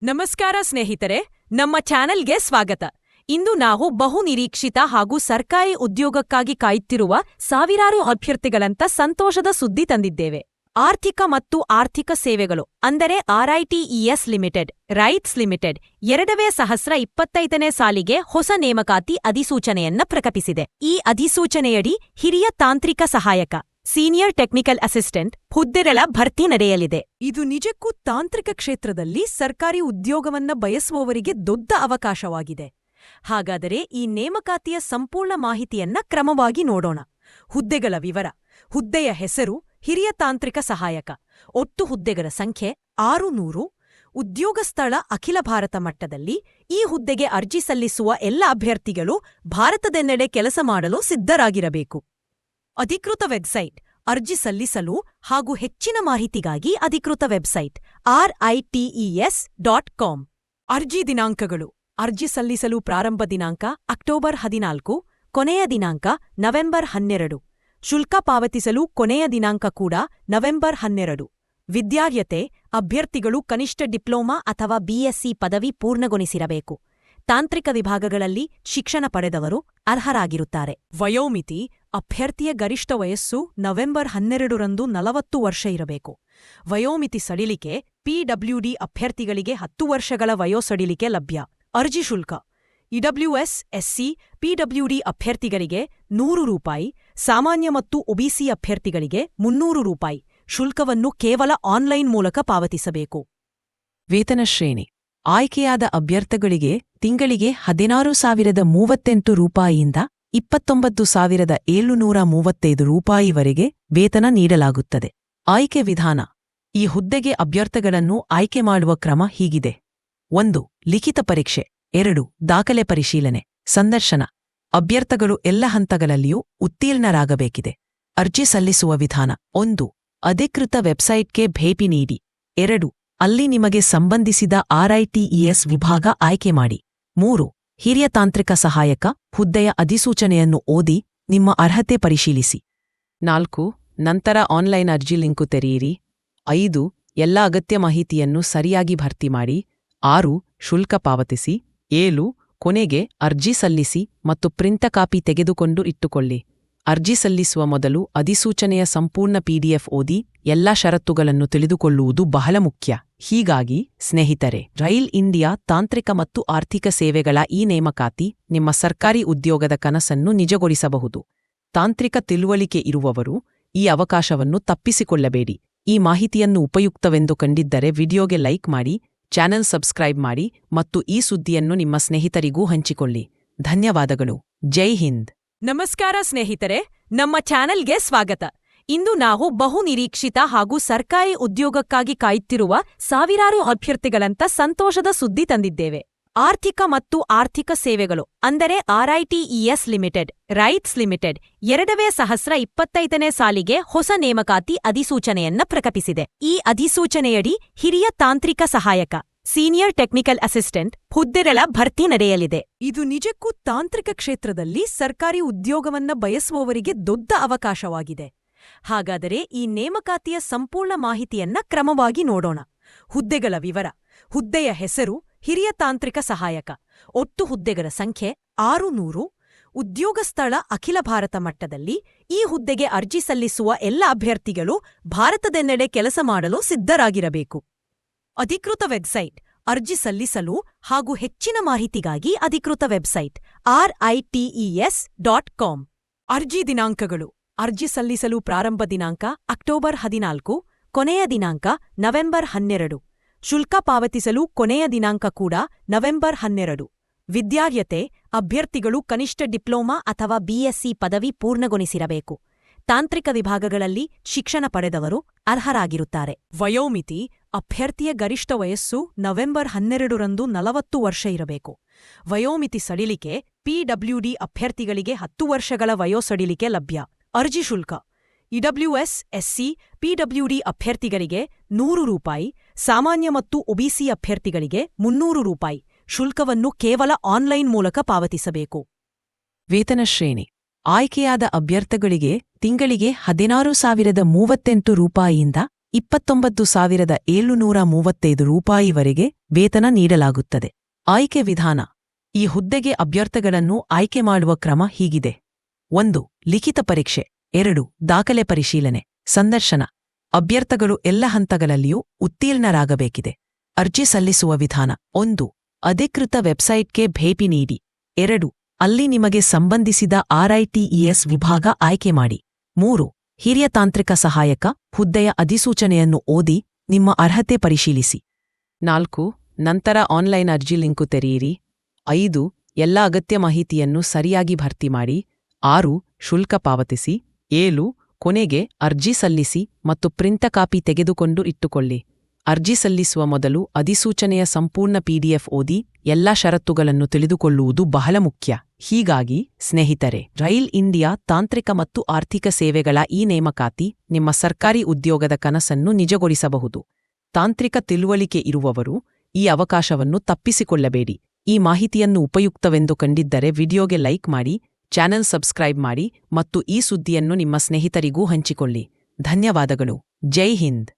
ನಮಸ್ಕಾರ ಸ್ನೇಹಿತರೆ, ನಮ್ಮ ಚಾನೆಲ್ಗೆ ಸ್ವಾಗತ. ಇಂದು ನಾವು ಬಹುನಿರೀಕ್ಷಿತ ಹಾಗೂ ಸರ್ಕಾರಿ ಉದ್ಯೋಗಕ್ಕಾಗಿ ಕಾಯುತ್ತಿರುವ ಸಾವಿರಾರು ಅಭ್ಯರ್ಥಿಗಳಂತ ಸಂತೋಷದ ಸುದ್ದಿ ತಂದಿದ್ದೇವೆ. ಆರ್ಥಿಕ ಮತ್ತು ಆರ್ಥಿಕ ಸೇವೆಗಳು ಅಂದರೆ RITES ಲಿಮಿಟೆಡ್, ರೈಟ್ಸ್ ಲಿಮಿಟೆಡ್ 2025ನೇ ಸಾಲಿಗೆ ಹೊಸ ನೇಮಕಾತಿ ಅಧಿಸೂಚನೆಯನ್ನ ಪ್ರಕಟಿಸಿದೆ. ಈ ಅಧಿಸೂಚನೆಯಡಿ ಹಿರಿಯ ತಾಂತ್ರಿಕ ಸಹಾಯಕ ಸೀನಿಯರ್ ಟೆಕ್ನಿಕಲ್ ಅಸಿಸ್ಟೆಂಟ್ ಹುದ್ದೆಗಳ ಭರ್ತಿ ನಡೆಯಲಿದೆ. ಇದು ನಿಜಕ್ಕೂ ತಾಂತ್ರಿಕ ಕ್ಷೇತ್ರದಲ್ಲಿ ಸರ್ಕಾರಿ ಉದ್ಯೋಗವನ್ನ ಬಯಸುವವರಿಗೆ ದೊಡ್ಡ ಅವಕಾಶವಾಗಿದೆ. ಹಾಗಾದರೆ ಈ ನೇಮಕಾತಿಯ ಸಂಪೂರ್ಣ ಮಾಹಿತಿಯನ್ನ ಕ್ರಮವಾಗಿ ನೋಡೋಣ. ಹುದ್ದೆಗಳ ವಿವರ. ಹುದ್ದೆಯ ಹೆಸರು ಹಿರಿಯ ತಾಂತ್ರಿಕ ಸಹಾಯಕ. ಒಟ್ಟು ಹುದ್ದೆಗಳ ಸಂಖ್ಯೆ 600. ಉದ್ಯೋಗ ಸ್ಥಳ ಅಖಿಲ ಭಾರತ ಮಟ್ಟದಲ್ಲಿ. ಈ ಹುದ್ದೆಗೆ ಅರ್ಜಿ ಸಲ್ಲಿಸುವ ಎಲ್ಲ ಅಭ್ಯರ್ಥಿಗಳು ಭಾರತದೆಲ್ಲೆಡೆ ಕೆಲಸ ಮಾಡಲು ಸಿದ್ಧರಾಗಿರಬೇಕು. ಅಧಿಕೃತ ವೆಬ್ಸೈಟ್. ಅರ್ಜಿ ಸಲ್ಲಿಸಲು ಹಾಗೂ ಹೆಚ್ಚಿನ ಮಾಹಿತಿಗಾಗಿ ಅಧಿಕೃತ ವೆಬ್ಸೈಟ್ RITES.com. ಅರ್ಜಿ ದಿನಾಂಕಗಳು. ಅರ್ಜಿ ಸಲ್ಲಿಸಲು ಪ್ರಾರಂಭ ದಿನಾಂಕ ಅಕ್ಟೋಬರ್ 14, ಕೊನೆಯ ದಿನಾಂಕ ನವೆಂಬರ್ 12. ಶುಲ್ಕ ಪಾವತಿಸಲು ಕೊನೆಯ ದಿನಾಂಕ ಕೂಡ ನವೆಂಬರ್ 12. ವಿದ್ಯಾರ್ಹತೆ. ಅಭ್ಯರ್ಥಿಗಳು ಕನಿಷ್ಠ ಡಿಪ್ಲೊಮಾ ಅಥವಾ BSc ಪದವಿ ಪೂರ್ಣಗೊಳಿಸಿರಬೇಕು. ತಾಂತ್ರಿಕ ವಿಭಾಗಗಳಲ್ಲಿ ಶಿಕ್ಷಣ ಪಡೆದವರು ಅರ್ಹರಾಗಿರುತ್ತಾರೆ. ವಯೋಮಿತಿ. ಅಭ್ಯರ್ಥಿಯ ಗರಿಷ್ಠ ವಯಸ್ಸು ನವೆಂಬರ್ 12ರಂದು 40 ವರ್ಷ ಇರಬೇಕು. ವಯೋಮಿತಿ ಸಡಿಲಿಕೆ. PWD ಅಭ್ಯರ್ಥಿಗಳಿಗೆ 10 ವರ್ಷಗಳ ವಯೋಸಡಿಲಿಕೆ ಲಭ್ಯ. ಅರ್ಜಿ ಶುಲ್ಕ. EWS, SC, PWD ಅಭ್ಯರ್ಥಿಗಳಿಗೆ ₹100, ಸಾಮಾನ್ಯ ಮತ್ತು OBC ಅಭ್ಯರ್ಥಿಗಳಿಗೆ ₹300. ಶುಲ್ಕವನ್ನು ಕೇವಲ ಆನ್ಲೈನ್ ಮೂಲಕ ಪಾವತಿಸಬೇಕು. ವೇತನ ಶ್ರೇಣಿ. ಆಯ್ಕೆಯಾದ ಅಭ್ಯರ್ಥಿಗಳಿಗೆ ತಿಂಗಳಿಗೆ ₹16,038ಯಿಂದ ₹29,735ವರೆಗೆ ವೇತನ ನೀಡಲಾಗುತ್ತದೆ. ಆಯ್ಕೆ ವಿಧಾನ. ಈ ಹುದ್ದೆಗೆ ಅಭ್ಯರ್ಥಿಗಳನ್ನು ಆಯ್ಕೆ ಮಾಡುವ ಕ್ರಮ ಹೀಗಿದೆ: 1. ಲಿಖಿತ ಪರೀಕ್ಷೆ. 2. ದಾಖಲೆ ಪರಿಶೀಲನೆ, ಸಂದರ್ಶನ. ಅಭ್ಯರ್ಥಿಗಳು ಎಲ್ಲ ಹಂತಗಳಲ್ಲಿಯೂ ಉತ್ತೀರ್ಣರಾಗಬೇಕಿದೆ. ಅರ್ಜಿ ಸಲ್ಲಿಸುವ ವಿಧಾನ. 1. ಅಧಿಕೃತ ವೆಬ್ಸೈಟ್ಗೆ ಭೇಟಿ ನೀಡಿ. 2. ಅಲ್ಲಿ ನಿಮಗೆ ಸಂಬಂಧಿಸಿದ RITES ವಿಭಾಗ ಆಯ್ಕೆ ಮಾಡಿ. 3. ಹಿರಿಯ ತಾಂತ್ರಿಕ ಸಹಾಯಕ ಹುದ್ದೆಯ ಅಧಿಸೂಚನೆಯನ್ನು ಓದಿ ನಿಮ್ಮ ಅರ್ಹತೆ ಪರಿಶೀಲಿಸಿ. 4. ನಂತರ ಆನ್ಲೈನ್ ಅರ್ಜಿ ಲಿಂಕು ತೆರೆಯಿರಿ. 5. ಎಲ್ಲ ಅಗತ್ಯ ಮಾಹಿತಿಯನ್ನು ಸರಿಯಾಗಿ ಭರ್ತಿ ಮಾಡಿ. 6. ಶುಲ್ಕ ಪಾವತಿಸಿ. 7. ಕೊನೆಗೆ ಅರ್ಜಿ ಸಲ್ಲಿಸಿ ಮತ್ತು ಪ್ರಿಂಟ ಕಾಪಿ ತೆಗೆದುಕೊಂಡು ಇಟ್ಟುಕೊಳ್ಳಿ. ಅರ್ಜಿ ಸಲ್ಲಿಸುವ ಮೊದಲು ಅಧಿಸೂಚನೆಯ ಸಂಪೂರ್ಣ PDF ಓದಿ ಎಲ್ಲಾ ಷರತ್ತುಗಳನ್ನು ತಿಳಿದುಕೊಳ್ಳುವುದು ಬಹಳ ಮುಖ್ಯ. ಹೀಗಾಗಿ ಸ್ನೇಹಿತರೆ, ರೈಲ್ ಇಂಡಿಯಾ ತಾಂತ್ರಿಕ ಮತ್ತು ಆರ್ಥಿಕ ಸೇವೆಗಳ ಈ ನೇಮಕಾತಿ ನಿಮ್ಮ ಸರ್ಕಾರಿ ಉದ್ಯೋಗದ ಕನಸನ್ನು ನಿಜಗೊಳಿಸಬಹುದು. ತಾಂತ್ರಿಕ ತಿಳುವಳಿಕೆ ಇರುವವರು ಈ ಅವಕಾಶವನ್ನು ತಪ್ಪಿಸಿಕೊಳ್ಳಬೇಡಿ. ಈ ಮಾಹಿತಿಯನ್ನು ಉಪಯುಕ್ತವೆಂದು ಕಂಡಿದ್ದರೆ ವಿಡಿಯೋಗೆ ಲೈಕ್ ಮಾಡಿ, ಚಾನೆಲ್ ಸಬ್ಸ್ಕ್ರೈಬ್ ಮಾಡಿ ಮತ್ತು ಈ ಸುದ್ದಿಯನ್ನು ನಿಮ್ಮ ಸ್ನೇಹಿತರಿಗೂ ಹಂಚಿಕೊಳ್ಳಿ. ಧನ್ಯವಾದಗಳು. ಜೈ ಹಿಂದ್. ನಮಸ್ಕಾರ ಸ್ನೇಹಿತರೆ, ನಮ್ಮ ಚಾನೆಲ್ಗೆ ಸ್ವಾಗತ. ಇಂದು ನಾವು ಬಹುನಿರೀಕ್ಷಿತ ಹಾಗೂ ಸರ್ಕಾರಿ ಉದ್ಯೋಗಕ್ಕಾಗಿ ಕಾಯುತ್ತಿರುವ ಸಾವಿರಾರು ಅಭ್ಯರ್ಥಿಗಳಂತ ಸಂತೋಷದ ಸುದ್ದಿ ತಂದಿದ್ದೇವೆ. ಆರ್ಥಿಕ ಮತ್ತು ಆರ್ಥಿಕ ಸೇವೆಗಳು ಅಂದರೆ RITES ಲಿಮಿಟೆಡ್, ರೈಟ್ಸ್ ಲಿಮಿಟೆಡ್ 2025ನೇ ಸಾಲಿಗೆ ಹೊಸ ನೇಮಕಾತಿ ಅಧಿಸೂಚನೆಯನ್ನ ಪ್ರಕಟಿಸಿದೆ. ಈ ಅಧಿಸೂಚನೆಯಡಿ ಹಿರಿಯ ತಾಂತ್ರಿಕ ಸಹಾಯಕ ಸೀನಿಯರ್ ಟೆಕ್ನಿಕಲ್ ಅಸಿಸ್ಟೆಂಟ್ ಹುದ್ದೆಗಳ ಭರ್ತಿ ನಡೆಯಲಿದೆ. ಇದು ನಿಜಕ್ಕೂ ತಾಂತ್ರಿಕ ಕ್ಷೇತ್ರದಲ್ಲಿ ಸರ್ಕಾರಿ ಉದ್ಯೋಗವನ್ನ ಬಯಸುವವರಿಗೆ ದೊಡ್ಡ ಅವಕಾಶವಾಗಿದೆ. ಹಾಗಾದರೆ ಈ ನೇಮಕಾತಿಯ ಸಂಪೂರ್ಣ ಮಾಹಿತಿಯನ್ನ ಕ್ರಮವಾಗಿ ನೋಡೋಣ. ಹುದ್ದೆಗಳ ವಿವರ. ಹುದ್ದೆಯ ಹೆಸರು ಹಿರಿಯ ತಾಂತ್ರಿಕ ಸಹಾಯಕ. ಒಟ್ಟು ಹುದ್ದೆಗಳ ಸಂಖ್ಯೆ 600. ಉದ್ಯೋಗ ಸ್ಥಳ ಅಖಿಲ ಭಾರತ ಮಟ್ಟದಲ್ಲಿ. ಈ ಹುದ್ದೆಗೆ ಅರ್ಜಿ ಸಲ್ಲಿಸುವ ಎಲ್ಲ ಅಭ್ಯರ್ಥಿಗಳು ಭಾರತದೆಲ್ಲೆಡೆ ಕೆಲಸ ಮಾಡಲು ಸಿದ್ಧರಾಗಿರಬೇಕು. ಅಧಿಕೃತ ವೆಬ್ಸೈಟ್. ಅರ್ಜಿ ಸಲ್ಲಿಸಲು ಹಾಗೂ ಹೆಚ್ಚಿನ ಮಾಹಿತಿಗಾಗಿ ಅಧಿಕೃತ ವೆಬ್ಸೈಟ್ RITES.com. ಅರ್ಜಿ ದಿನಾಂಕಗಳು. ಅರ್ಜಿ ಸಲ್ಲಿಸಲು ಪ್ರಾರಂಭ ದಿನಾಂಕ ಅಕ್ಟೋಬರ್ 14, ಕೊನೆಯ ದಿನಾಂಕ ನವೆಂಬರ್ 12. ಶುಲ್ಕ ಪಾವತಿಸಲು ಕೊನೆಯ ದಿನಾಂಕ ಕೂಡ ನವೆಂಬರ್ 12. ವಿದ್ಯಾರ್ಹತೆ. ಅಭ್ಯರ್ಥಿಗಳು ಕನಿಷ್ಠ ಡಿಪ್ಲೊಮಾ ಅಥವಾ BSc ಪದವಿ ಪೂರ್ಣಗೊಳಿಸಿರಬೇಕು. ತಾಂತ್ರಿಕ ವಿಭಾಗಗಳಲ್ಲಿ ಶಿಕ್ಷಣ ಪಡೆದವರು ಅರ್ಹರಾಗಿರುತ್ತಾರೆ. ವಯೋಮಿತಿ. ಅಭ್ಯರ್ಥಿಯ ಗರಿಷ್ಠ ವಯಸ್ಸು ನವೆಂಬರ್ 12ರಂದು 40 ವರ್ಷ ಇರಬೇಕು. ವಯೋಮಿತಿ ಸಡಿಲಿಕೆ. PWD ಅಭ್ಯರ್ಥಿಗಳಿಗೆ 10 ವರ್ಷಗಳ ವಯೋಸಡಿಲಿಕೆ ಲಭ್ಯ. ಅರ್ಜಿ ಶುಲ್ಕ. EWS, SC, PWD ಅಭ್ಯರ್ಥಿಗಳಿಗೆ ₹100, ಸಾಮಾನ್ಯ ಮತ್ತು OBC ಅಭ್ಯರ್ಥಿಗಳಿಗೆ ₹300. ಶುಲ್ಕವನ್ನು ಕೇವಲ ಆನ್ಲೈನ್ ಮೂಲಕ ಪಾವತಿಸಬೇಕು. ವೇತನ ಶ್ರೇಣಿ. ಆಯ್ಕೆಯಾದ ಅಭ್ಯರ್ಥಿಗಳಿಗೆ ತಿಂಗಳಿಗೆ ₹16,038ಯಿಂದ 29,735 ರೂಪಾಯಿವರೆಗೆ ವೇತನ ನೀಡಲಾಗುತ್ತದೆ. ಆಯ್ಕೆ ವಿಧಾನ. ಈ ಹುದ್ದೆಗೆ ಅಭ್ಯರ್ಥಿಗಳನ್ನು ಆಯ್ಕೆ ಮಾಡುವ ಕ್ರಮ ಹೀಗಿದೆ. 1. ಲಿಖಿತ ಪರೀಕ್ಷೆ. 2. ದಾಖಲೆ ಪರಿಶೀಲನೆ. ಸಂದರ್ಶನ. ಅಭ್ಯರ್ಥಿಗಳು ಎಲ್ಲ ಹಂತಗಳಲ್ಲಿಯೂ ಉತ್ತೀರ್ಣರಾಗಬೇಕಿದೆ. ಅರ್ಜಿ ಸಲ್ಲಿಸುವ ವಿಧಾನ. 1. ಅಧಿಕೃತ ವೆಬ್ಸೈಟ್ಗೆ ಭೇಟಿ ನೀಡಿ. 2. ಅಲ್ಲಿ ನಿಮಗೆ ಸಂಬಂಧಿಸಿದ RITES ವಿಭಾಗ ಆಯ್ಕೆ ಮಾಡಿ. 3. ಹಿರಿಯ ತಾಂತ್ರಿಕ ಸಹಾಯಕ ಹುದ್ದೆಯ ಅಧಿಸೂಚನೆಯನ್ನು ಓದಿ ನಿಮ್ಮ ಅರ್ಹತೆ ಪರಿಶೀಲಿಸಿ. 4. ನಂತರ ಆನ್ಲೈನ್ ಅರ್ಜಿ ಲಿಂಕು ತೆರೆಯಿರಿ. 5. ಎಲ್ಲ ಅಗತ್ಯ ಮಾಹಿತಿಯನ್ನು ಸರಿಯಾಗಿ ಭರ್ತಿ ಮಾಡಿ. 6. ಶುಲ್ಕ ಪಾವತಿಸಿ. 7. ಕೊನೆಗೆ ಅರ್ಜಿ ಸಲ್ಲಿಸಿ ಮತ್ತು ಪ್ರಿಂಟ ಕಾಪಿ ತೆಗೆದುಕೊಂಡು ಇಟ್ಟುಕೊಳ್ಳಿ. ಅರ್ಜಿ ಸಲ್ಲಿಸುವ ಮೊದಲು ಅಧಿಸೂಚನೆಯ ಸಂಪೂರ್ಣ PDF ಓದಿ ಎಲ್ಲಾ ಷರತ್ತುಗಳನ್ನು ತಿಳಿದುಕೊಳ್ಳುವುದು ಬಹಳ ಮುಖ್ಯ. ಹೀಗಾಗಿ ಸ್ನೇಹಿತರೆ, ರೈಲ್ ಇಂಡಿಯಾ ತಾಂತ್ರಿಕ ಮತ್ತು ಆರ್ಥಿಕ ಸೇವೆಗಳ ಈ ನೇಮಕಾತಿ ನಿಮ್ಮ ಸರ್ಕಾರಿ ಉದ್ಯೋಗದ ಕನಸನ್ನು ನಿಜಗೊಳಿಸಬಹುದು. ತಾಂತ್ರಿಕ ತಿಳುವಳಿಕೆ ಇರುವವರು ಈ ಅವಕಾಶವನ್ನು ತಪ್ಪಿಸಿಕೊಳ್ಳಬೇಡಿ. ಈ ಮಾಹಿತಿಯನ್ನು ಉಪಯುಕ್ತವೆಂದು ಕಂಡಿದ್ದರೆ ವಿಡಿಯೋಗೆ ಲೈಕ್ ಮಾಡಿ, ಚಾನೆಲ್ ಸಬ್ಸ್ಕ್ರೈಬ್ ಮಾಡಿ ಮತ್ತು ಈ ಸುದ್ದಿಯನ್ನು ನಿಮ್ಮ ಸ್ನೇಹಿತರಿಗೂ ಹಂಚಿಕೊಳ್ಳಿ. ಧನ್ಯವಾದಗಳು. ಜೈ ಹಿಂದ್.